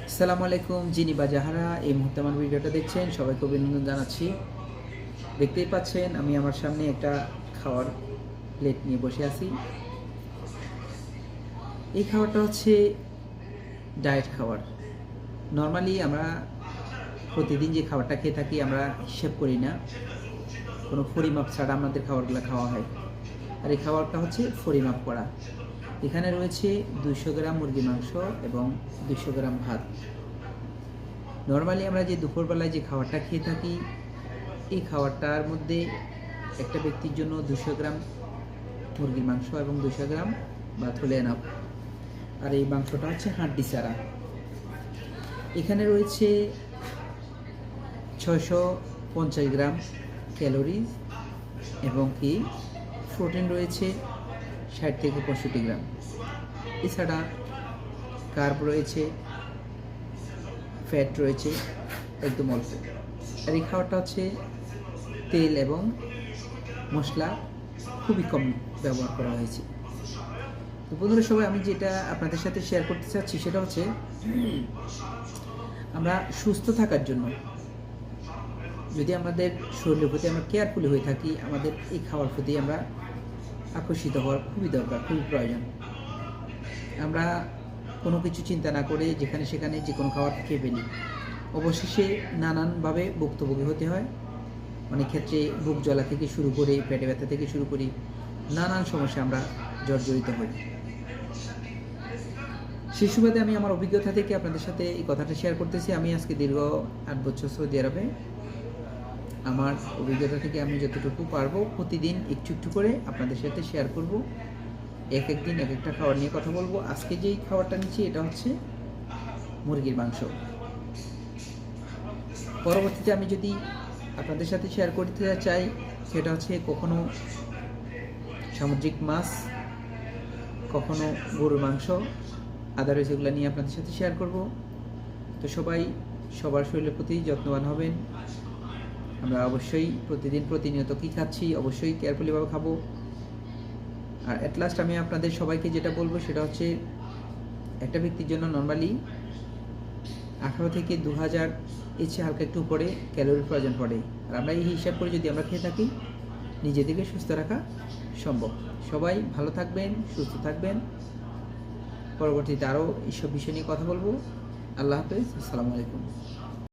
আসসালামু আলাইকুম, যিনি বা যাহারা এই মুহূর্তে আমার ভিডিওটা দেখছেন সবাইকে অভিনন্দন জানাচ্ছি। দেখতেই পাচ্ছেন আমি আমার সামনে একটা খাওয়ার প্লেট নিয়ে বসে আছি। এই খাবারটা হচ্ছে ডায়েট খাবার। নর্মালি আমরা প্রতিদিন যে খাবারটা খেয়ে থাকি আমরা হিসেব করি না, কোনো পরিমাপ ছাড়া আমাদের খাবারগুলো খাওয়া হয়। আর এই খাবারটা হচ্ছে পরিমাপ করা। এখানে রয়েছে 200 গ্রাম মুরগির মাংস এবং 200 গ্রাম ভাত। নর্মালি আমরা যে দুপুরবেলায় যে খাবারটা খেয়ে থাকি, এই খাবারটার মধ্যে একটা ব্যক্তির জন্য 200 গ্রাম মুরগির মাংস এবং 200 গ্রাম ভাত হলে এনাফ। আর এই মাংসটা হচ্ছে হাড্ডি ছাড়া। এখানে রয়েছে 650 গ্রাম ক্যালোরি এবং কি প্রোটিন রয়েছে 60 থেকে 65 গ্রাম। এছাড়া কার্ব রয়েছে, ফ্যাট রয়েছে একদম অল্প। আর এই খাবারটা হচ্ছে তেল এবং মশলা খুবই কম ব্যবহার করা হয়েছে। তো বন্ধুরা, সবাই আমি যেটা আপনাদের সাথে শেয়ার করতে চাচ্ছি সেটা হচ্ছে আমরা সুস্থ থাকার জন্য যদি আমাদের শরীরের প্রতি আমরা কেয়ারফুলি হয়ে থাকি, আমাদের এই খাওয়ার প্রতি আমরা আকর্ষিত হওয়ার খুবই দরকার, খুবই প্রয়োজন। আমরা কোনো কিছু চিন্তা না করে যেখানে সেখানে যে কোনো খাবার খেয়ে ফেলি, অবশেষে নানানভাবে ভুক্তভোগী হতে হয়। অনেক ক্ষেত্রে বুক জ্বলা থেকে শুরু করে পেটে ব্যথা থেকে শুরু করি নানান সমস্যা আমরা জর্জরিত হই। সেই সুবাদে আমি আমার অভিজ্ঞতা থেকে আপনাদের সাথে এই কথাটা শেয়ার করতেছি। আমি আজকে দীর্ঘ 8 বছর সৌদি আরবে। আমার অভিজ্ঞতা থেকে আমি যতটুকু পারবো প্রতিদিন একটু একটু করে আপনাদের সাথে শেয়ার করব। এক এক দিন এক একটা খাবার নিয়ে কথা বলবো। আজকে যেই খাবারটা নিচ্ছি এটা হচ্ছে মুরগির মাংস। পরবর্তীতে আমি যদি আপনাদের সাথে শেয়ার করতে চাই সেটা হচ্ছে কখনো সামুদ্রিক মাছ, কখনো গরুর মাংস, আদারওয়াইজ এগুলো নিয়ে আপনাদের সাথে শেয়ার করব। তো সবাই সবার শরীরের প্রতি যত্নবান হবেন। আমরা অবশ্যই প্রতিনিয়ত কী খাচ্ছি অবশ্যই কেয়ারফুলিভাবে খাবো। আর অ্যাট লাস্ট আমি আপনাদের সবাইকে যেটা বলবো সেটা হচ্ছে একটা ব্যক্তির জন্য নর্মালি 18 থেকে 2000 এর চেয়ে হালকা একটু উপরে ক্যালোরির প্রয়োজন পড়ে। আর আমরা এই হিসাব করে যদি আমরা খেয়ে থাকি নিজেদেরকে সুস্থ রাখা সম্ভব। সবাই ভালো থাকবেন, সুস্থ থাকবেন। পরবর্তীতে আরও এইসব বিষয় নিয়ে কথা বলবো। আল্লাহ হাফেজ, আসসালামু আলাইকুম।